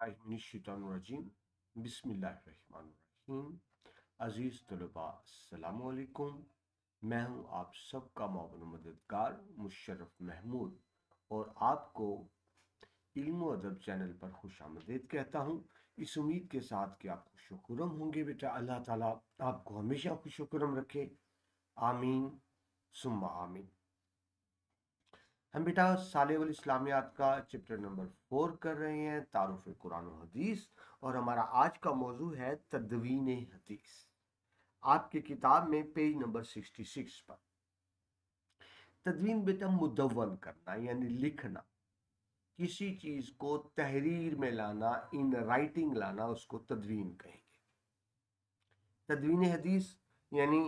बिस्मिल्लाहिर्रहमानिर्रहीम। बिस्मिल्लाहिर्रहमानिर्रहीम। अज़ीज़ तलबा अस्सलाम वालेकुम। मैं हूँ आप सबका मोमिन मददगार मुशर्रफ महमूद और आपको इल्म व अदब चैनल पर खुशामदीद कहता हूँ। इस उम्मीद के साथ कि आप खुश होंगे बेटा। अल्लाह ताला आपको हमेशा खुश रखे। आमीन सुम्मा आमीन। हम बेटा सालेहुल इस्लामियात का चैप्टर नंबर 4 कर रहे हैं, तारुफ कुरान और हदीस, और हमारा आज का मौजू है तदवीन हदीस। आपकी किताब में पेज नंबर 66 पर तदवीन बेटा मुदव्वन करना यानी लिखना, किसी चीज को तहरीर में लाना, इन राइटिंग लाना, उसको तदवीन कहेंगे। तदवीन हदीस यानी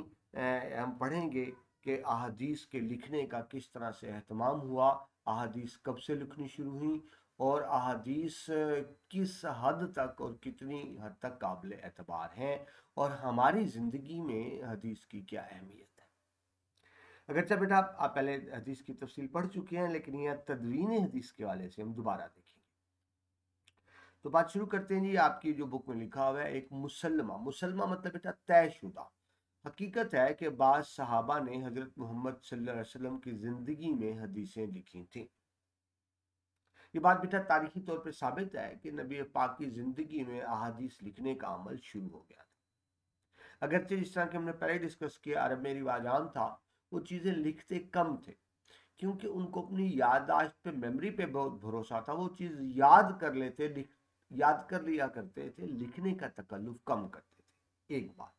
हम पढ़ेंगे कि अहादीस के लिखने का किस तरह से एहतमाम हुआ, अहादीस कब से लिखनी शुरू हुई और अहादीस किस हद तक और कितनी हद तक काबिल एतबार हैं और हमारी ज़िंदगी में हदीस की क्या अहमियत है। अगरचे बेटा आप पहले हदीस की तफसील पढ़ चुके हैं, लेकिन यह तदवीन हदीस के वाले से हम दोबारा देखेंगे। तो बात शुरू करते हैं जी। आपकी जो बुक में लिखा हुआ है एक मुसल्लमा, मुसल्लमा मतलब बेटा तयशुदा। हकीकत है कि बाज़ सहाबा ने हजरत मोहम्मद सल्लल्लाहु अलैहि वसल्लम की जिंदगी में हदीसें लिखी थी। ये बात बेटा तारीखी तौर पे साबित है कि नबी पाक की जिंदगी में अहादीस लिखने का अमल शुरू हो गया था। अगरचे जिस तरह के हमने पहले डिस्कस किया, अरब में रिवाज आम था, वो चीज़ें लिखते कम थे क्योंकि उनको अपनी याददाश्त पे, मेमोरी पे बहुत भरोसा था। वो चीज़ याद कर लेते, याद कर लिया करते थे, लिखने का तकल्लुफ कम करते थे। एक बात।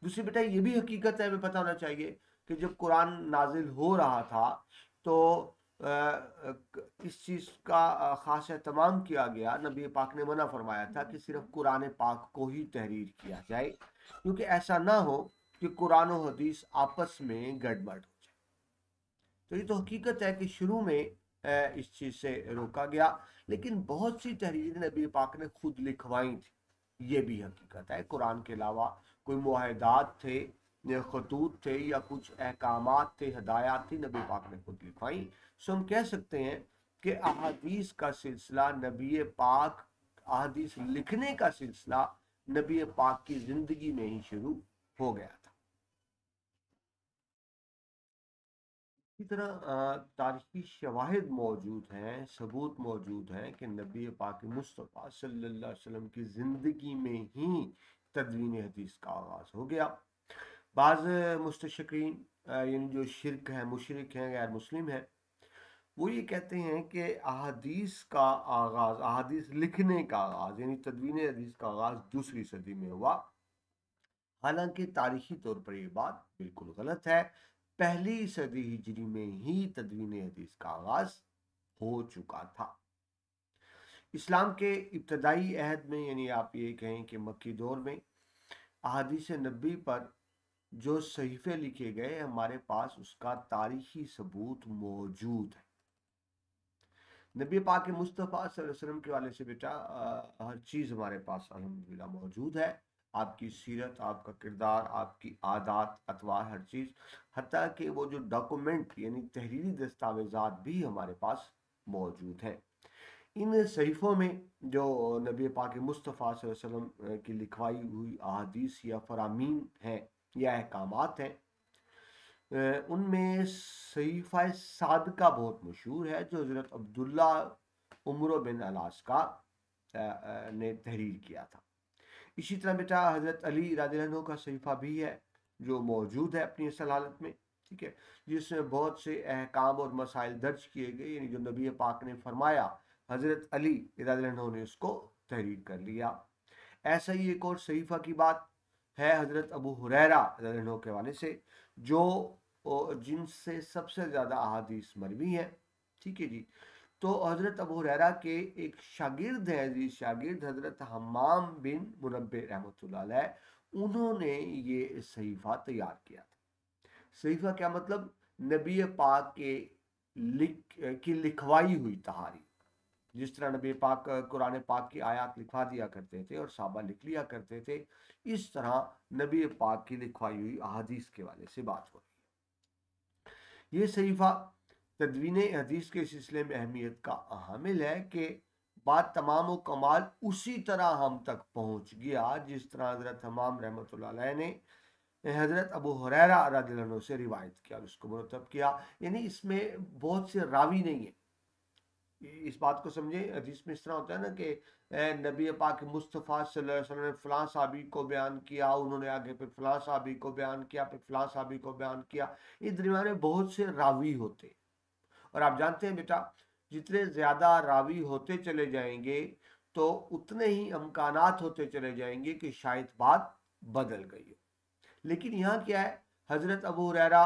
दूसरी बेटा ये भी हकीकत है, हमें पता होना चाहिए कि जब कुरान नाजिल हो रहा था तो इस चीज़ का ख़ास एहतमाम किया गया। नबी पाक ने मना फरमाया था कि सिर्फ कुरान पाक को ही तहरीर किया जाए, क्योंकि ऐसा ना हो कि कुरान और हदीस आपस में गड़बड़ हो जाए। तो ये तो हकीकत है कि शुरू में इस चीज़ से रोका गया, लेकिन बहुत सी तहरीरें नबी पाक ने खुद लिखवाई थी। ये भी हकीकत है। कुरान के अलावा कोई मुआहदात थे या खतूत थे या कुछ अहकामात थे, हदायत थी, नबी पाक ने खुद लिखवाई। सो हम कह सकते हैं कि अहादीस का सिलसिला नबी पाक, अहादीस लिखने का सिलसिला नबी पाक की ज़िंदगी में ही शुरू हो गया था। इसी तरह तारीखी शवाहिद मौजूद हैं, सबूत मौजूद हैं कि नबी पाक मुस्तफ़ा सल्लल्लाहु अलैहि वसल्लम की ज़िंदगी में ही तदवीन हदीस का आगाज़ हो गया। बाज़ मुस्तशरीन यानी जो शिरक हैं, मुशरिक हैं, गैर मुस्लिम हैं, वो ये कहते हैं कि अहादीस का आगाज़, अहादीस लिखने का आगाज़ यानी तदवीन हदीस का आगाज़ दूसरी सदी में हुआ। हालांकि तारीखी तौर पर यह बात बिल्कुल गलत है। पहली सदी हिजरी में ही तदवीन हदीस का आगाज हो चुका था। इस्लाम के इब्तदाई अहद में, यानी आप ये कहें कि मक्की दौर में, अहादीस नबी पर जो सहीफे लिखे गए हमारे पास उसका तारीखी सबूत मौजूद है। नबी पाक मुस्तफ़ा सल्लल्लाहु अलैहि वसल्लम के वाले से बेटा हर चीज़ हमारे पास अल्हम्दुलिल्लाह मौजूद है। आपकी सीरत, आपका किरदार, आपकी आदात, अतवार, हर चीज़, हत्ता कि वो जो डॉक्यूमेंट यानी तहरीरी दस्तावेज़ात भी हमारे पास मौजूद हैं। इन सहीफ़ों में जो नबी पाक मुस्तफ़ा सल्लल्लाहु अलैहि वसल्लम की लिखवाई हुई अहादीस या फरामीन हैं या अहकामात हैं, उनमें सहीफ़ा सादका बहुत मशहूर है, जो हज़रत अब्दुल्ला उमर बिन अलास का ने तहरीर किया था। इसी तरह बेटा हज़रत अली रज़ियल्लाहु अन्हु का सहीफ़ा भी है जो मौजूद है अपनी असल हालत में, ठीक है, जिसमें बहुत से अहकाम और मसाइल दर्ज किए गए, यानी जो नबी पाक ने फरमाया हज़रत अली रज़ियल्लाहु अन्हु ने उसको तहरीर कर लिया। ऐसा ही एक और सहीफ़ा की बात है हज़रत अबू हुरैरा रज़ियल्लाहु अन्हु के हवाले से, जो जिनसे सबसे ज़्यादा अहादीस मरवी है, ठीक है जी। तो हज़रत अबू हुरैरा के एक शागिर्द है, जी शागिर्द हज़रत हम्माम बिन मुनब्बे रहमतुल्लाह अलैह, उन्होंने ये सहीफ़ा तैयार किया था। सहीफ़ा क्या मतलब? नबी पाक के लिखवाई हुई तहारी। जिस तरह नबी पाक कुरान पाक की आयत लिखवा दिया करते थे और साहबा लिख लिया करते थे, इस तरह नबी पाक की लिखवाई हुई अहादीस के वाले से बात हो रही है। ये सहीफ़ा तदवीन हदीस के सिलसिले में अहमियत का हामिल है कि बाद तमाम कमाल उसी तरह हम तक पहुंच गया जिस तरह हजरत हमाम रहमतुल्लाह अलैह ने हजरत अबू हुरैरा रज़ियल्लाहु अन्हु से रिवायत किया और उसको मुरतब किया। यानी इसमें बहुत से रावी नहीं है, इस बात को समझे। हदीस में इस तरह होता है ना कि नबी पाक मुस्तफ़ा सल्लल्लाहु अलैहि वसल्लम ने फलां साहबी को बयान किया, उन्होंने आगे फिर फलां साहबी को बयान किया, फिर फलां साहबी को बयान किया। इस दरमियान में बहुत से रावी होते, और आप जानते हैं बेटा, जितने ज़्यादा रावी होते चले जाएंगे तो उतने ही अमकानात होते चले जाएंगे कि शायद बात बदल गई हो। लेकिन यहाँ क्या है, हजरत अबू हुरैरा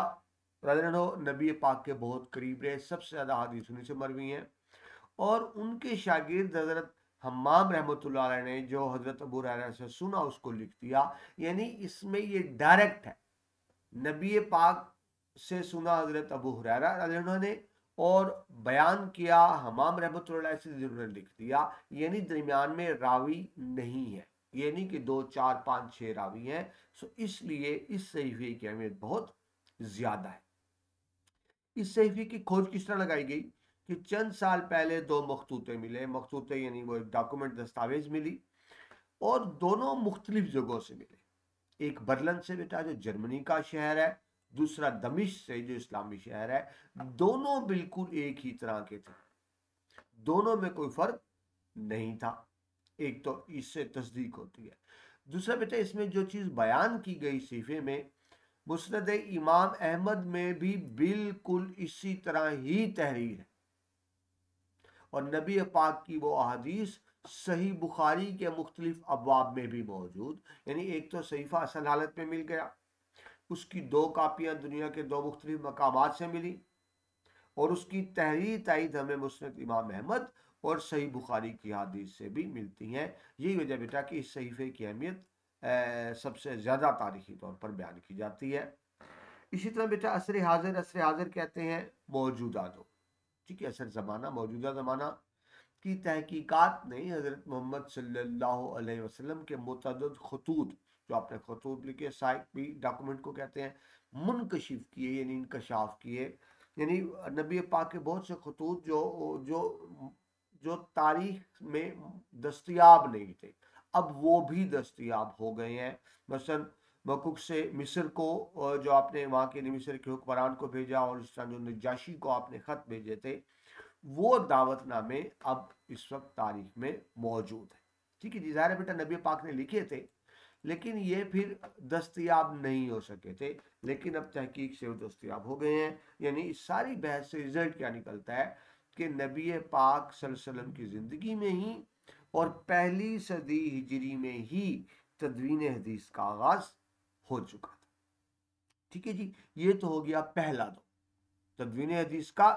रज़ियल्लाहु अन्हु नबी पाक के बहुत करीब रहे, सबसे ज़्यादा हदीस उन्हीं से मरवी हैं, और उनके शागिर्द हजरत हम्माम रहमतुल्लाह अलैह ने जो हजरत अबू हुरैरा से सुना उसको लिख दिया। यानी इसमें ये डायरेक्ट है, नबी पाक से सुना हजरत अबू हुरैरा रज़ियल्लाहु अन्हु ने, और बयान किया हम्माम रहमतुल्लाह अलैह से जिन्होंने लिख दिया। यानी दरमियान में रावी नहीं है, ये नहीं कि 2 4 5 6 रावी हैं। सो इसलिए इस सहीफे की अहमियत बहुत ज्यादा है। इस सहीफे की खोज किस तरह लगाई गई कि चंद साल पहले 2 मखतूते मिले, मखतूते यानी वो एक डॉक्यूमेंट दस्तावेज मिली, और दोनों मुख्तलिफ जगहों से मिले। एक बर्लिन से बेटा जो जर्मनी का शहर है, दूसरा दमिश्क से जो इस्लामी शहर है। दोनों बिल्कुल एक ही तरह के थे, दोनों में कोई फर्क नहीं था। एक तो इससे तस्दीक होती है। दूसरा बेटा इसमें जो चीज बयान की गई सहीफे में, मुस्नद इमाम अहमद में भी बिल्कुल इसी तरह ही तहरीर है, और नबी पाक की वो अहादीस सही बुखारी के मुख्तलिफ अबवाब में भी मौजूद। यानी एक तो सहीफा असल हालत में मिल गया, उसकी 2 कापियां दुनिया के 2 मुख्तलिफ मकामात से मिली, और उसकी तहरीर तायद हमें मुस्नद इमाम अहमद और सही बुखारी की हदीस से भी मिलती हैं। यही वजह बेटा कि इस सहीफे की अहमियत सबसे ज़्यादा तारीखी तौर पर बयान की जाती है। इसी तरह बेटा असर हाजिर कहते हैं मौजूदा दौर, ठीक है, असर ज़माना मौजूदा ज़माना की तहकीकात ने हज़रत मोहम्मद सल्लल्लाहु अलैहि वसल्लम के मुतअद्दिद खतूत, जो आपने खतूत लिखे साइक भी डॉक्यूमेंट को कहते हैं, मुनकशिफ किए यानी इंकशाफ किए। यानी नबी पाक के बहुत से खतूत जो जो जो तारीख में दस्तयाब नहीं थे, अब वो भी दस्तयाब हो गए हैं। मसलन मकुक से मिस्र को, जो आपने वहाँ के मिस्र के हुक्मरान को भेजा, और इस तरह जो नजाशी को आपने ख़त भेजे थे, वो दावतनामे अब इस वक्त तारीख में मौजूद है। ठीक है जी, ज़ाहिर है बेटा नबी पाक ने लिखे थे, लेकिन ये फिर दस्तयाब नहीं हो सके थे, लेकिन अब तहकीक से वो दस्तयाब हो गए हैं। यानी इस सारी बहस से रिजल्ट क्या निकलता है कि नबी पाक सल्लल्लाहु अलैहि वसल्लम की ज़िंदगी में ही और पहली सदी हिजरी में ही तदवीन हदीस का आगाज हो चुका था। ठीक है जी, ये तो हो गया पहला दौर, तदवीन हदीस का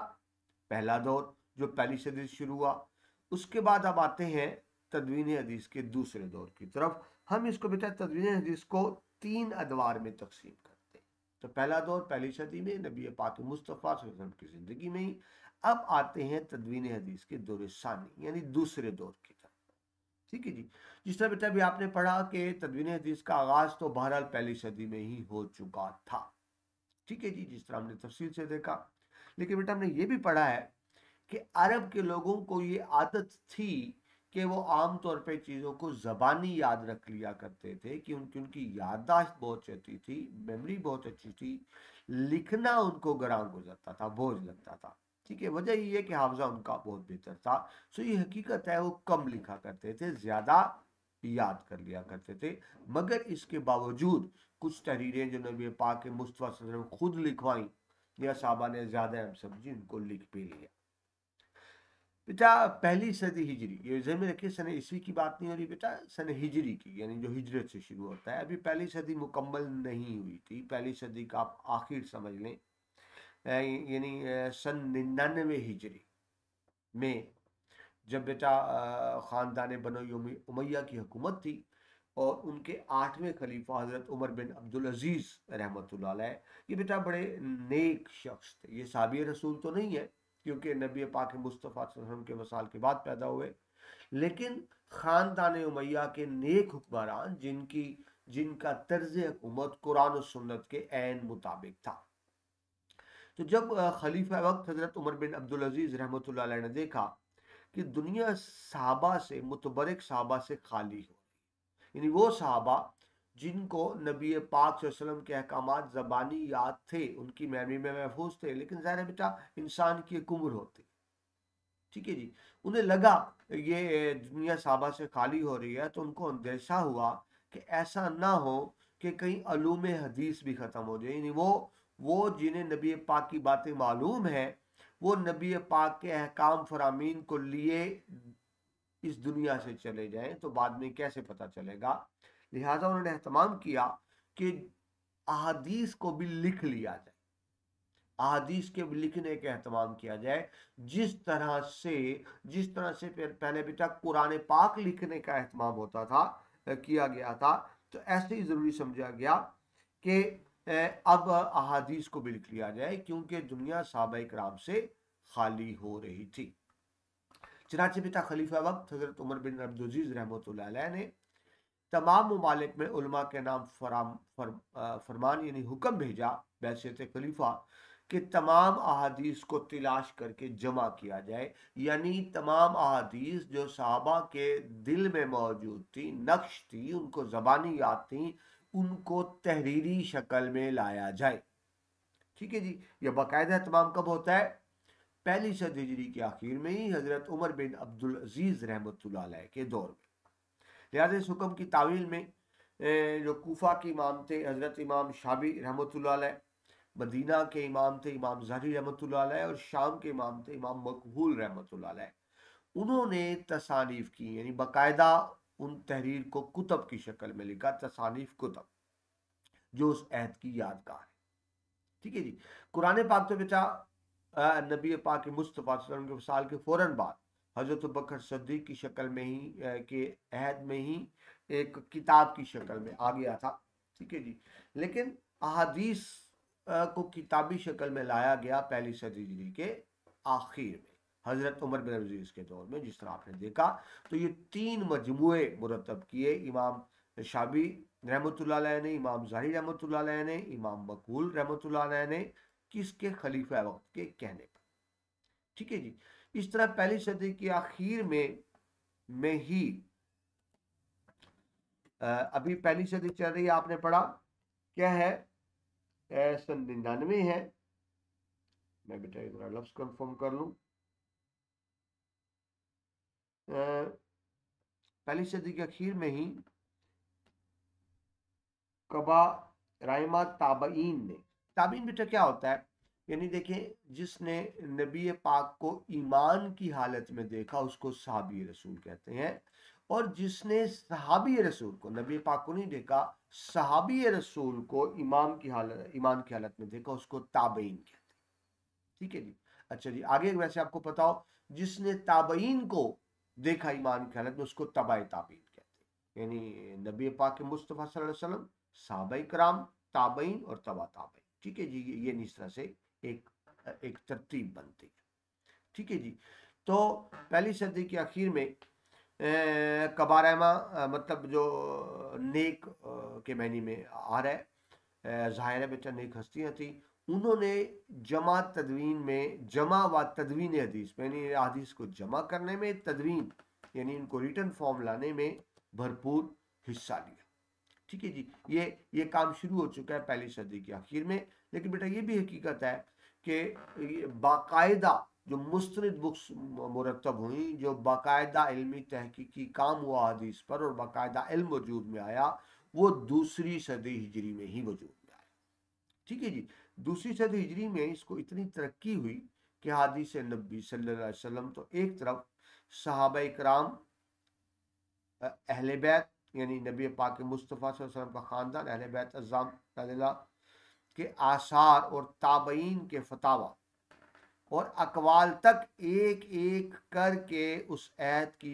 पहला दौर जो पहली सदी से शुरू हुआ। उसके बाद अब आते हैं तदवीन हदीस के दूसरे दौर की तरफ। हम इसको बेटा तदवीन हदीस को 3 अदवार में तकसीम करते हैं। तो पहला दौर पहली सदी में नबी पाक मुस्तफ़ा सल्लल्लाहु अलैहि वसल्लम की ज़िंदगी में ही। अब आते हैं तदवीन हदीस के दौर सानी यानी दूसरे दौर की तरफ। ठीक है जी, जिस तरह बेटा भी आपने पढ़ा कि तदवीन हदीस का आगाज तो बहरहाल पहली सदी में ही हो चुका था। ठीक है जी, जिस तरह हमने तफसील से देखा। लेकिन बेटा हमने ये भी पढ़ा है कि अरब के लोगों को ये आदत थी कि वो आमतौर पे चीज़ों को ज़बानी याद रख लिया करते थे, कि उनकी याददाश्त बहुत अच्छी थी, मेमोरी बहुत अच्छी थी, लिखना उनको गरां गुजरता था, बोझ लगता था। ठीक है, वजह ये है कि हाफजा उनका बहुत बेहतर था। सो ये हकीकत है, वो कम लिखा करते थे, ज़्यादा याद कर लिया करते थे। मगर इसके बावजूद कुछ तहरीरें जो नबी पाक के मुस्तफा सल्लल्लाहु अलैहि वसल्लम खुद लिखवाई या साहबा ने ज़्यादा अहम समझी, उनको लिख भी लिया। बेटा पहली सदी हिजरी, ये जहन में रखिए, सन ईस्वी की बात नहीं हो रही बेटा, सन हिजरी की, यानी जो हिजरत से शुरू होता है। अभी पहली सदी मुकम्मल नहीं हुई थी, पहली सदी का आप आखिर समझ लें। यानी सन 99 हिजरी में जब बेटा ख़ानदान बनो उमैया की हुकूमत थी, और उनके 8वें खलीफा हज़रत उमर बिन अब्दुल अजीज़ रहमतुल्लाह अलैह, ये बेटा बड़े नेक शख्स थे। ये साहबी रसूल तो नहीं है, क्योंकि नबी पाक मुस्तफ़ा सल्लल्लाहु अलैहि वसल्लम के वसाल के बाद पैदा हुए, लेकिन ख़ानदान उमैया के नेक हुक्मरान जिनका तर्ज हुकूमत कुरान और सुन्नत के ऐन मुताबिक था। तो जब खलीफा वक्त हज़रत उमर बिन अब्दुल अजीज़ रहमतुल्लाह अलैह ने देखा कि दुनिया सहाबा से, मुतबरक सहाबा से खाली हो, यानी वो सहाबा जिनको नबी पाक सल्लल्लाहु अलैहि वसल्लम के अहकामात ज़बानी याद थे, उनकी मेमोरी में महफूज थे, लेकिन ज़ाहिर है बेटा इंसान की एक उम्र होती, ठीक है जी, उन्हें लगा ये दुनिया सहाबा से खाली हो रही है, तो उनको अंदेशा हुआ कि ऐसा ना हो कि कहीं अलूम हदीस भी ख़त्म हो जाए, यानी वो जिन्हें नबी पाक की बातें मालूम है, वो नबी पाक के अहकाम फरामीन को लिए इस दुनिया से चले जाएं, तो बाद में कैसे पता चलेगा। लिहाजा उन्होंने एहतमाम किया कि अहादीस को भी लिख लिया जाए, अहादीस के लिखने का एहतमाम किया जाए, जिस तरह से पहले बेटा कुरान पाक लिखने का एहतमाम होता था, किया गया था, तो ऐसे ही ज़रूरी समझा गया कि अब अहादीस को भी लिख लिया जाए, क्योंकि दुनिया सहाबा इकराम से खाली हो रही थी। चनाचे बेटा खलीफा वक्त हज़रत उमर बिन अब्दुल अजीज रहमतुल्लाह अलैह ने तमाम ममालिक में उलमा के नाम फरमान यानी हुक्म भेजा बैसियत खलीफा कि तमाम अहादीस को तलाश करके जमा किया जाए, यानी तमाम अहादीस जो सहाबा के दिल में मौजूद थी, नक्श थी, उनको ज़बानी याद थी, उनको तहरीरी शक्ल में लाया जाए। ठीक है जी, यह बाकायदा तमाम कब होता है? पहली सदी हिजरी के आखिर में ही हजरत उमर बिन अब्दुल अजीज रहमतुल्लाह अलैह के दौर में। लिहाजा इस हुक्म की तावील में जो कूफा के इमाम थे हजरत इमाम शाबी रहमतुल्लाह अलैह, मदीना के इमाम थे इमाम ज़हरी रहमतुल्लाह अलैह, और शाम के इमाम थे इमाम मकबूल रहमतुल्लाह अलैह, उन्होंने तसानीफ की, यानी बाकायदा उन तहरीर को कुतब की शक्ल में लिखा, तसानीफ कुतब जो उस अहद की यादगार है। ठीक है जी, कुरान पाक तो बेटा नबी पाक मुस्तफ़ा सल्लल्लाहु अलैहि वसल्लम के वसाल के फ़ौरन बाद हज़रत बकर सद्दीक़ की शक्ल में ही के अहद में ही एक किताब की शक्ल में आ गया था। ठीक है जी, लेकिन अहादीस को किताबी शक्ल में लाया गया पहली सदी हिजरी के आखिर में हज़रत उमर बिन अजीज के दौर में। जिस तरह आपने देखा, तो ये 3 मजमुए मुरतब किए इमाम शाबी रहमतुल्लाह अलैह ने, इमाम ज़ाहिरी रहमतुल्लाह अलैह ने, इमाम मकबूल रहमतुल्लाह अलैह ने, किसके खलीफा वक्त के कहने पर। ठीक है जी, इस तरह पहली सदी के आखिर में ही अभी पहली सदी चल रही है, आपने पढ़ा क्या है, सन 99 है, मैं बेटा इधर लफ्ज कंफर्म कर लूं, पहली सदी के आखिर में ही कबा राइमा ताबईन ने, ताबईन बेटा क्या होता है, यानी देखिए जिसने नबी पाक को ईमान की हालत में देखा उसको सहाबी रसूल कहते हैं, और जिसने सहाबी रसूल को, नबी पाक को नहीं देखा, सहाबी रसूल को ईमान की हालत में देखा, उसको ताबईन कहते हैं। ठीक है जी, अच्छा जी, आगे वैसे आपको पता हो, जिसने ताबईन को देखा ईमान की हालत में उसको तबाए ताबईन कहते हैं, यानी नबी पाक के मुस्तफ़ा सल्लल्लाहु अलैहि वसल्लम, सहाबा इकराम, ताबईन और तबा ताबईन। ठीक है जी, ये इस तरह से एक एक तरतीब बनती है। ठीक है जी, तो पहली सदी के आखिर में कबारमा मतलब जो नेक के मैनी में आ रहा है, ज़ाहिर बेटा नेक हस्तियाँ थी, उन्होंने जमा तदवीन में, जमा व तदवीन हदीस यानी हदीस को जमा करने में, तदवीन यानी इनको रिटर्न फॉर्म लाने में भरपूर हिस्सा लिया। ठीक है जी, ये काम शुरू हो चुका है पहली सदी के आखिर में। लेकिन बेटा ये भी हकीकत है कि बाकायदा जो मुस्तनिद बुक्स मुरतब हुई, जो बाकायदा इल्मी तहकीकी काम हुआ हदीस पर और बाकायदा इल्म वजूद में आया, वो दूसरी सदी हिजरी में ही वजूद में आया। ठीक है जी, दूसरी सदी हिजरी में इसको इतनी तरक्की हुई कि हदीस नबी सल्लल्लाहु अलैहि वसल्लम तो एक तरफ, सहाबा इकराम, अहले बैत यानी नबी पाक मुस्तफ़ा सल्लल्लाहु अलैहि वसल्लम का ख़ानदान, अहले बैत अज़्ज़ाम के आसार और ताबईन के फतावा और अकवाल तक एक एक करके उस ऐत की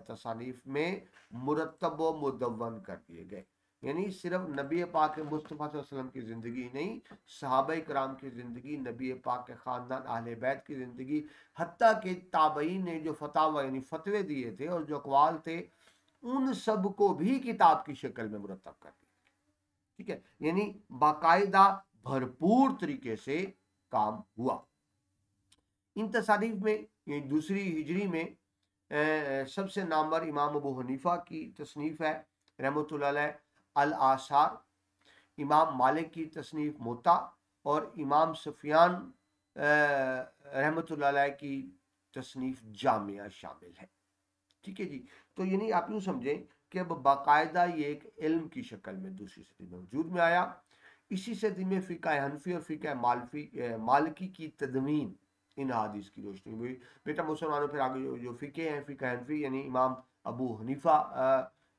तसानीफ में मुरतब व मुदव्वन कर दिए गए। यानी सिर्फ नबी पाक मुस्तफ़ा सल्लल्लाहु अलैहि वसल्लम की ज़िंदगी नहीं, सहाबा इकराम की ज़िंदगी, नबी पाक के ख़ानदान अहले बैत की ज़िंदगी, हत्ता के ताबईन ने जो फतावा यानी फतवे दिए थे और जो अकवाल थे, उन सब को भी किताब की शक्ल में मुरतब कर दिया। ठीक है, यानी बाकायदा भरपूर तरीके से काम हुआ। इन तसारीफ में ये दूसरी हिजरी में सबसे नामवर इमाम अबू हनीफा की तसनीफ़ है रहमतुल्लाह अलैह, अल आसार, इमाम मालिक की तसनीफ़ मोता, और इमाम सफियान रहमतुल्लाह अलैह की तसनीफ़ जामिया शामिल है। ठीक है जी। तो यानी आप यूँ समझें कि अब बाकायदा ये एक इल्म की शक्ल में दूसरी सदी में वजूद में आया। इसी सदी में फ़िक़्ह हनफी और फ़िक़्ह मालिकी की तदवीन इन हदीस की रोशनी में हुई। बेटा मुसलमानों फिर आगे जो फ़िक़्ह हैं, फ़िक़्ह हनफी यानी इमाम अबू हनीफा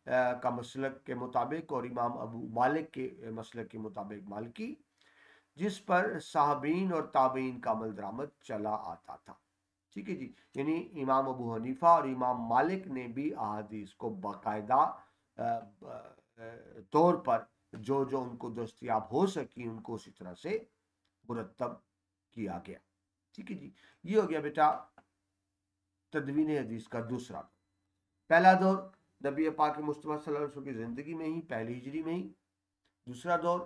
का मसलक के मुताबिक और इमाम अबू मालिक के मसलक के मुताबिक मालिकी, जिस पर साहबीन और ताबीन का अमल दरामद चला आता था। ठीक है जी। यानी इमाम अबू हनीफा और इमाम मालिक ने भी अहादीस को बाकायदा तौर पर जो जो उनको दस्तयाब हो सकी उनको उसी तरह से मुरतब किया गया। ठीक है जी। ये हो गया बेटा तदवीन हदीस का दूसरा दौर। पहला दौर नबी पाक मुस्तफा सल्लल्लाहु अलैहि वसल्लम की ज़िंदगी में ही, पहली हिजरी में ही। दूसरा दौर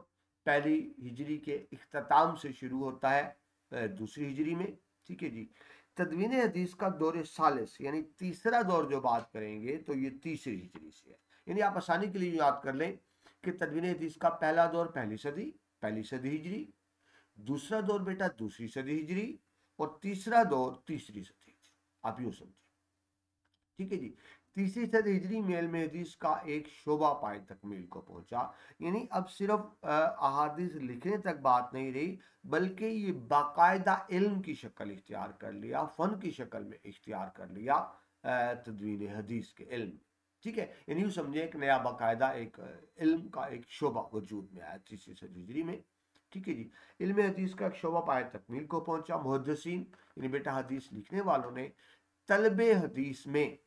पहली हिजरी के इख्तिताम से शुरू होता है दूसरी हिजरी में। ठीक है जी। तदवीन हदीस का दौर सालिस यानी तीसरा दौर जो बात करेंगे तो ये तीसरी हिजरी से है। यानी आप आसानी के लिए याद कर लें कि तदवीन हदीस का पहला दौर पहली सदी हिजरी, दूसरा दौर बेटा दूसरी सदी हिजरी, और तीसरा दौर तीसरी सदी हिजरी। आप यूँ समझिए। ठीक है जी। तीसरी सदी हिजरी में इल्म हदीस का एक शोबा पाए तकमील को पहुंचा। यानी अब सिर्फ अहादीस लिखने तक बात नहीं रही, बल्कि ये बाकायदा इल्म की शक्ल इख्तियार कर लिया, फ़न की शक्ल में इख्तियार कर लिया तदवीन हदीस के इल्म। ठीक है। यानी यूँ समझे एक नया बाकायदा एक इल्म का एक शोबा वजूद में आया तीसरी सदी हिजरी में। ठीक है जी। इल्म हदीस का एक शोबा पाए तकमील को पहुंचा। मुहद्दिसीन यानी बेटा हदीस लिखने वालों ने तलबे हदीस में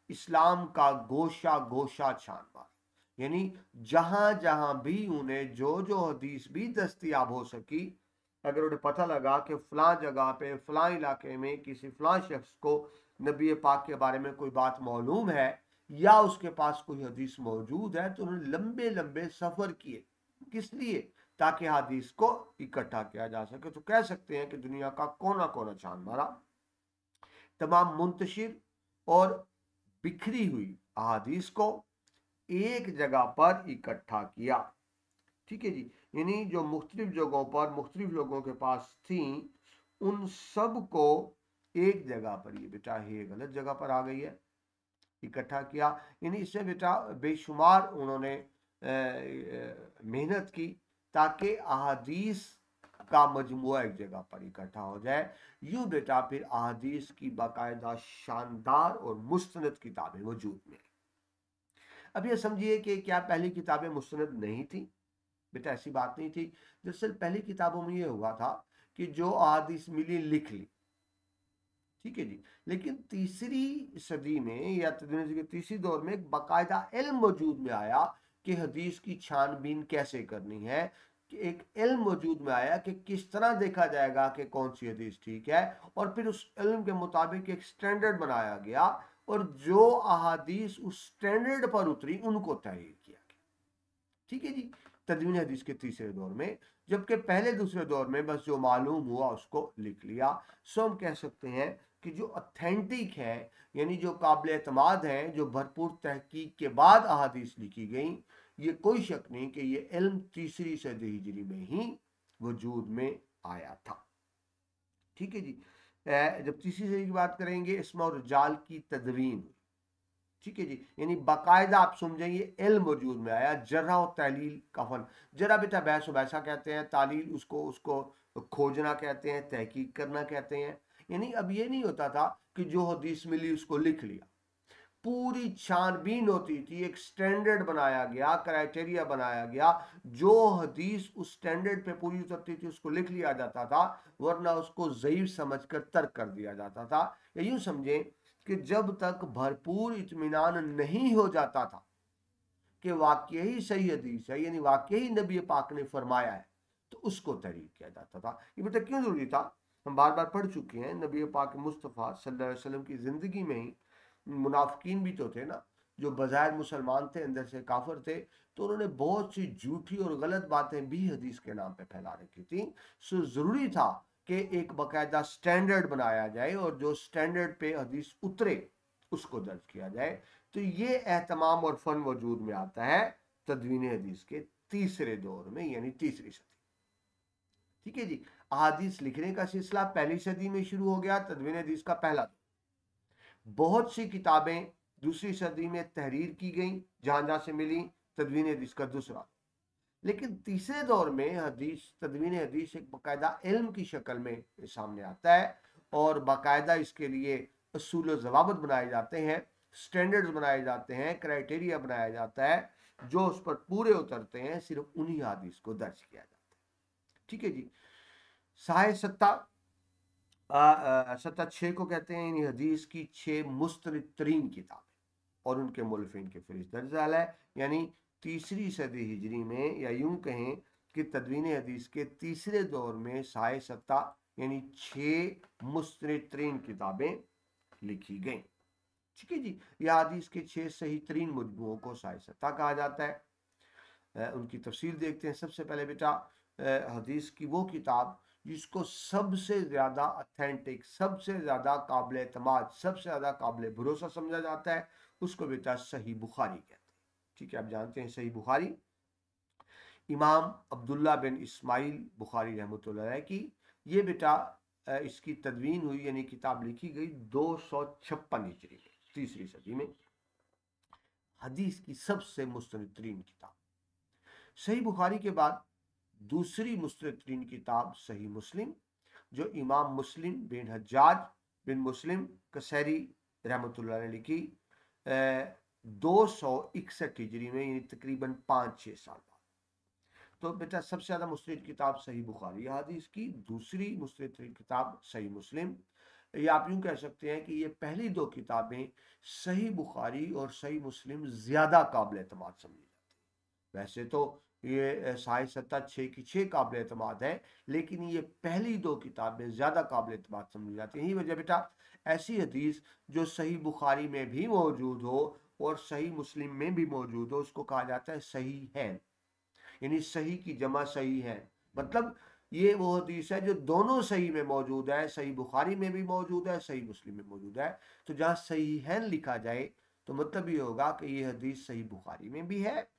इस्लाम का गोशा गोशा छान मारा। यानी जहां जहां भी उन्हें जो जो हदीस भी दस्तयाब हो सकी, अगर उन्हें पता लगा कि फलां जगह पे फलां इलाके में किसी फलां शख्स को नबी पाक के बारे में कोई बात मालूम है या उसके पास कोई हदीस मौजूद है, तो उन्होंने लंबे लंबे सफ़र किए। किस लिए? ताकि हदीस को इकट्ठा किया जा सके। तो कह सकते हैं कि दुनिया का कोना कोना छान मारा, तमाम मुंतशिर और बिखरी हुई अहादीस को एक जगह पर इकट्ठा किया। ठीक है जी। यानी जो मुख्तलिफ जगहों पर मुख्तलिफ लोगों के पास थी, उन सब को एक जगह पर, ये बेटा ये गलत जगह पर आ गई है, इकट्ठा किया। यानी इससे बेटा बेशुमार उन्होंने मेहनत की ताकि अहादीस का मजमुआ एक जगह पर इकट्ठा हो जाए। यूं बेटा फिर अहादीस की बाकायदा शानदार और मुस्तनद किताबें वजूद में। अब ये समझिए कि क्या पहली किताबें मुस्तनद नहीं थी? बेटा ऐसी बात नहीं थी। दरअसल पहली किताबों में ये हुआ था कि जो अहादीस मिली लिख ली। ठीक है जी। लेकिन तीसरी सदी में या तीसरी दौर में एक बाकायदा इल्म वजूद में आया कि हदीस की छानबीन कैसे करनी है। कि एक इल्म वजूद में आया कि किस तरह देखा जाएगा कि कौन सी हदीस ठीक है, और फिर उस इल्म के मुताबिक एक स्टैंडर्ड बनाया गया, और जो अहादीस उस स्टैंडर्ड पर उतरी उनको तहरीर किया गया। ठीक है जी। तदवीन हदीस के तीसरे दौर में, जबकि पहले दूसरे दौर में बस जो मालूम हुआ उसको लिख लिया। सो हम कह सकते हैं कि जो ऑथेंटिक है, यानी जो काबिल एतमाद हैं, जो भरपूर तहकीक के बाद अहादीस लिखी गई, ये कोई शक नहीं कि ये इल्म तीसरी सदी हिजरी में ही वजूद में आया था। ठीक है जी। जब तीसरी सदी की बात करेंगे, इसमें और जाल की तदवीन। ठीक है जी। यानी बाकायदा आप समझेंगे इल्म वजूद में आया, जरा और तहलील का फन। जरा बेटा बहस वैसा कहते हैं, तालील उसको उसको खोजना कहते हैं, तहकीक करना कहते हैं। यानी अब ये नहीं होता था कि जो हदीस मिली उसको लिख लिया, पूरी छानबीन होती थी, एक स्टैंडर्ड बनाया गया, क्राइटेरिया बनाया गया। जो हदीस उस स्टैंडर्ड पे पूरी उतरती थी उसको लिख लिया जाता था, वरना उसको ज़ईफ समझकर तर्क कर दिया जाता था। या यूं समझें कि जब तक भरपूर इत्मीनान नहीं हो जाता था कि वाकई सही हदीस है, यानी वाकई नबी पाक ने फरमाया है, तो उसको तहरीर किया जाता था। ये बेटा क्यों जरूरी था? हम बार बार पढ़ चुके हैं, नबी पाक मुस्तफ़ा सल्लल्लाहु अलैहि वसल्लम की ज़िंदगी में ही मुनाफिकीन भी तो थे ना, जो बज़ाहिर मुसलमान थे अंदर से काफिर थे, तो उन्होंने बहुत सी झूठी और गलत बातें भी हदीस के नाम पे फैला रखी थी। सो ज़रूरी था कि एक बाकायदा स्टैंडर्ड बनाया जाए और जो स्टैंडर्ड पे हदीस उतरे उसको दर्ज किया जाए। तो ये एहतमाम और फन वजूद में आता है तदवीन हदीस के तीसरे दौर में, यानी तीसरी सदी। ठीक है जी। अहादीस लिखने का सिलसिला पहली सदी में शुरू हो गया, तदवीन हदीस का पहला दौर। बहुत सी किताबें दूसरी सदी में तहरीर की गई जहां जहां से मिली, तदवीन हदीस का दूसरा। लेकिन तीसरे दौर में हदीस, तदवीन हदीस एक बाकायदा इल्म की शक्ल में सामने आता है और बाकायदा इसके लिए असूल ज़वाबित बनाए जाते हैं, स्टैंडर्ड्स बनाए जाते हैं, क्राइटेरिया बनाया जाता है, जो उस पर पूरे उतरते हैं सिर्फ उन्हीं हदीस को दर्ज किया जाता है। ठीक है जी। साहे सत्ता सत्ता 6 को कहते हैं, इन हदीस की 6 मुस्तरद तरीन किताबें और उनके मुल्फिन के फहरिस्त दर्ज है। यानी तीसरी सदी हिजरी में, या यूं कहें कि तदवीन हदीस के तीसरे दौर में साए सत्ता यानी 6 मुस्तरद तरीन किताबें लिखी गई। ठीक है जी। यह हदीस के 6 सही तरीन मजमुओं को साए सत्ता कहा जाता है। उनकी तफसील देखते हैं। सबसे पहले बेटा, हदीस की वो किताब जिसको सबसे ज़्यादा अथेंटिक, सबसे ज़्यादा काबिल एतमाद, सबसे ज़्यादा काबिल भरोसा समझा जाता है, उसको बेटा सही बुखारी कहते हैं। ठीक है, आप जानते हैं सही बुखारी इमाम अब्दुल्ला बिन इस्माइल बुखारी रहमतुल्लाह अलैह की। ये बेटा इसकी तदवीन हुई, यानी किताब लिखी गई 256 हिजरी में, तीसरी सदी में। हदीस की सबसे मुस्तनद तरीन किताब। सही बुखारी के बाद दूसरी मुस्तनद तरीन किताब सही मुस्लिम, जो इमाम मुस्लिम बिन हज्जाज बिन मुस्लिम कसैरी रहमतुल्लाह ने लिखी 261 हिजरी में, यानी तकरीबन 5-6 साल बाद। तो बेटा सबसे ज़्यादा मुस्तनद किताब सही बुखारी हदीस की, दूसरी मुस्तनद तरीन किताब सही मुस्लिम। या आप यूँ कह सकते हैं कि ये पहली दो किताबें सही बुखारी और सही मुस्लिम ज़्यादा काबिल एतमाद समझी जाती है। वैसे तो ये साए सत्ता 6 की 6 काबिल एतमाद है, लेकिन ये पहली दो किताबें ज़्यादा काबिल एतमाद समझी जाती हैं। यही वजह बेटा, ऐसी हदीस जो सही बुखारी में भी मौजूद हो और सही मुस्लिम में भी मौजूद हो, उसको कहा जाता है सही है, यानी सही की जमा सही है। मतलब ये वो हदीस है जो दोनों सही में मौजूद है, सही बुखारी में भी मौजूद है, सही मुस्लिम में मौजूद है। तो जहाँ सही है लिखा जाए तो मतलब ये होगा कि ये हदीस सही बुखारी में भी है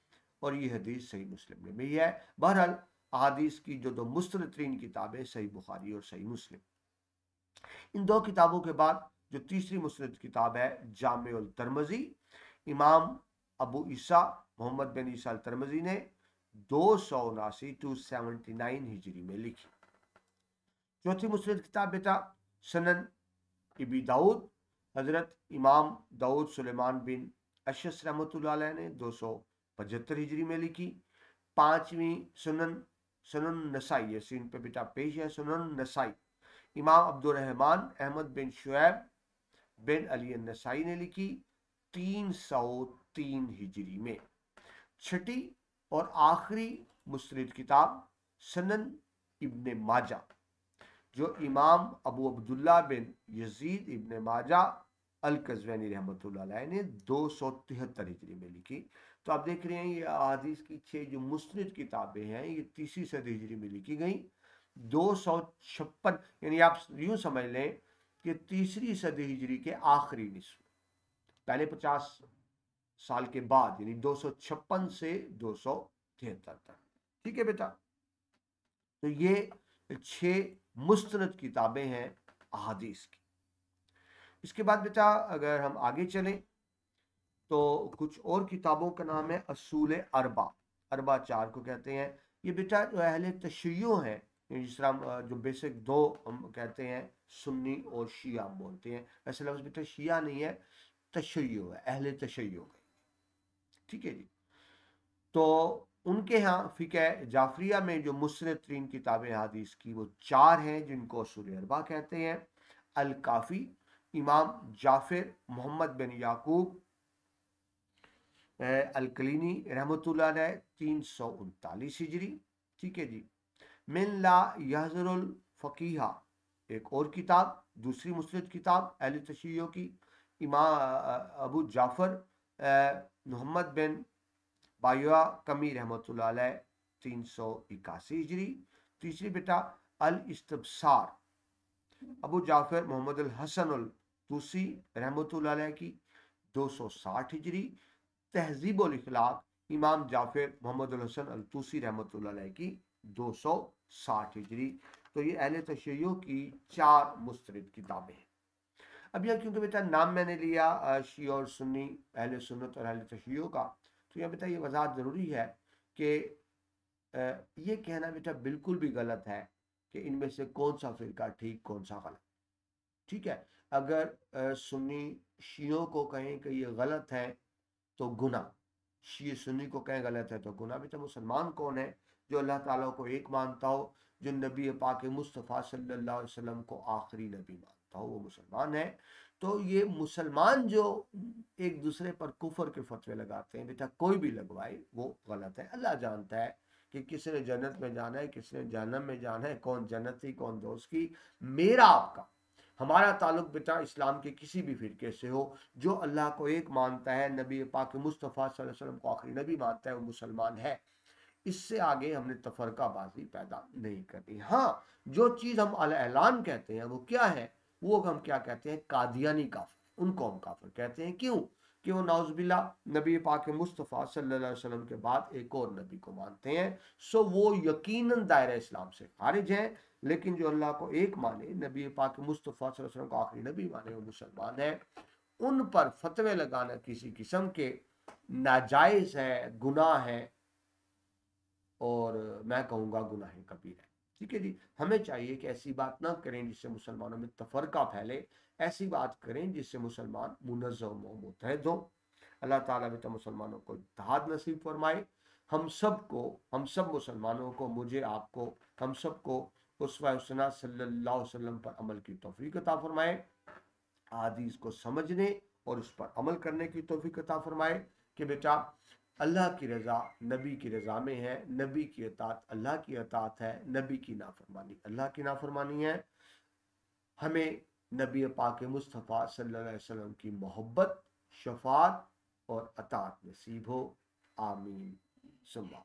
और ये हदीस सही मुस्लिम में भी है। बहरहाल अहादीस की जो दो मुस्तनद तरीन किताबें सही बुखारी और सही मुस्लिम, इन दो किताबों के बाद जो तीसरी मुस्तनद किताब है जामिउल तिर्मिज़ी, इमाम अबू ईसा मोहम्मद बिन ईसा अल तिर्मिज़ी ने 279 हिजरी में लिखी। चौथी मुस्तनद किताब बेटा सनन इबी दाऊद, हजरत इमाम दाऊद सुलेमान बिन अशस रहमतुल्लाह अलैह ने 275 हिजरी में लिखी। पांचवी सुनन सुनन नसाई, ये सीन पे बेटा पेश है, सुनन नसाई इमाम अब्दुर्रहमान अहमद बिन शुएब बिन अली नसाई ने लिखी 303 हिजरी में। छठी और आखिरी मुस्तनद किताब सनन इब्ने माजा, जो इमाम अबू अब्दुल्ला बिन यजीद इब्ने माजा अल कज़वानी रहमतुल्लाह अलैह ने 273 हिजरी में लिखी। तो आप देख रहे हैं ये अहादीस की 6 जो मुस्तनद किताबें हैं, ये तीसरी सदी हिजरी में लिखी गई। 256, यानी आप यूं समझ लें कि तीसरी सदी हिजरी के आखिरी निस्फ, पहले 50 साल के बाद, यानी 256 से 273 तक। ठीक है बेटा, तो ये 6 मुस्तनद किताबें हैं अहादीस की। इसके बाद बेटा अगर हम आगे चलें तो कुछ और किताबों का नाम है असूल अरबा, अरबा 4 को कहते हैं। ये बेटा जो अहले तशय्यो हैं, जिस तरह हम जो बेसिक दो हम कहते हैं सुन्नी और शिया बोलते हैं, वैसे लफ्ज़ बेटा शिया नहीं है, तशय्यो है, अहले तशय्यो है। ठीक है जी। तो उनके यहाँ फ़िक़्ह जाफरिया में जो मुस्तनद तरीन किताबें हदीस की वो 4 हैं, जिनको असूल अरबा कहते हैं। अल काफ़ी इमाम जाफिर मोहम्मद बिन याकूब अल कलीनी रहमतुल्लाह अलैह 339 हिजरी। ठीक है जी। मिन ला यहज़रुल फ़क़ीहा, एक और किताब, दूसरी मुस्तनद किताब अहले तशय्यो की, इमाम अबू जाफ़र मोहम्मद बिन बायुआ कमी रहमतुल्लाह अलैह 381 हिजरी। तीसरी बेटा अल इस्तबसार, अबू जाफर मोहम्मद अल हसन अल तूसी रहमतुल्लाह अलैह की 260 हिजरी। तहजीब उल इखलाक, इमाम जाफर मोहम्मद अल हसन अल तूसी रहमतुल्लाह अलैह की 260 हिजरी। तो ये अहले तशय्यो की 4 मुस्तरद किताबें हैं। अब यह क्योंकि बेटा नाम मैंने लिया शी और सुन्नी, अहले सुन्नत और अहले तशय्यो का, तो यह बेटा ये वजाहत ज़रूरी है कि ये कहना बेटा बिल्कुल भी गलत है कि इनमें से कौन सा फिरका ठीक कौन सा गलत। ठीक है, अगर सुन्नी शियों को कहें कि ये गलत है तो गुनाह, शी सुन्नी को कहें गलत है तो गुनाह। बेटा मुसलमान कौन है जो अल्लाह ताला को एक मानता हो, जो नबी पाक मुस्तफ़ा सल्लल्लाहु अलैहि वसल्लम को आखिरी नबी मानता हो, वो मुसलमान है। तो ये मुसलमान जो एक दूसरे पर कुफर के फतवे लगाते हैं, बेटा कोई भी लगवाए वो गलत है। अल्लाह जानता है कि किसने जन्नत में जाना है, किसने जहन्नम में जाना है, कौन जन्नती कौन दोस्त की। मेरा आपका हमारा ताल्लुक बेटा इस्लाम के किसी भी फिरके से हो, जो अल्लाह को एक मानता है, नबी पाक मुस्तफ़ा सल्लल्लाहु अलैहि वसल्लम को आखिरी नबी मानता है, वो मुसलमान है। इससे आगे हमने तफरकाबाजी पैदा नहीं करनी। हाँ, जो चीज़ हम अल ऐलान कहते हैं वो क्या है, वो हम क्या कहते हैं, कादियानी काफिर, उनको हम काफिर कहते हैं। क्यों? कि वो नाउज़ुबिल्ला नबी पाक मुस्तफ़ा सल्लल्लाहु अलैहि वसल्लम के बाद एक और नबी को मानते हैं। सो वो यकीनन दायरा इस्लाम से खारिज हैं। लेकिन जो अल्लाह को एक माने, नबी पाक मुस्तफ़ा सल्लल्लाहु अलैहि वसल्लम को आखिरी नबी माने, वो मुसलमान है। उन पर फतवे लगाना किसी किस्म के नाजायज़ है, गुनाह है, और मैं कहूँगा गुनाह कबीर है। ठीक है जी, हमें चाहिए कि ऐसी बात ना करें जिससे मुसलमानों में तफरका फैले, ऐसी बात करें जिससे मुसलमान मुनज़्ज़म व मुत्तहद हों। अल्लाह ताला बेटा मुसलमानों को इत्तेहाद नसीब फरमाए। हम सब को, हम सब मुसलमानों को, मुझे आपको, हम सब को उस्वा हसना सल्लल्लाहु अलैहि वसल्लम पर अमल की तौफीक अता फरमाए, हदीस को समझने और उस पर अमल करने की तौफीक अता फरमाए कि बेटा अल्लाह की रज़ा नबी की रज़ा में है, नबी की अतात अल्लाह की अतात है, नबी की नाफरमानी अल्लाह की नाफरमानी है। हमें नबी पाक मुस्तफ़ा सल्लल्लाहु अलैहि वसल्लम की मोहब्बत, शफात और अतात नसीब हो। आमीन सुम्मा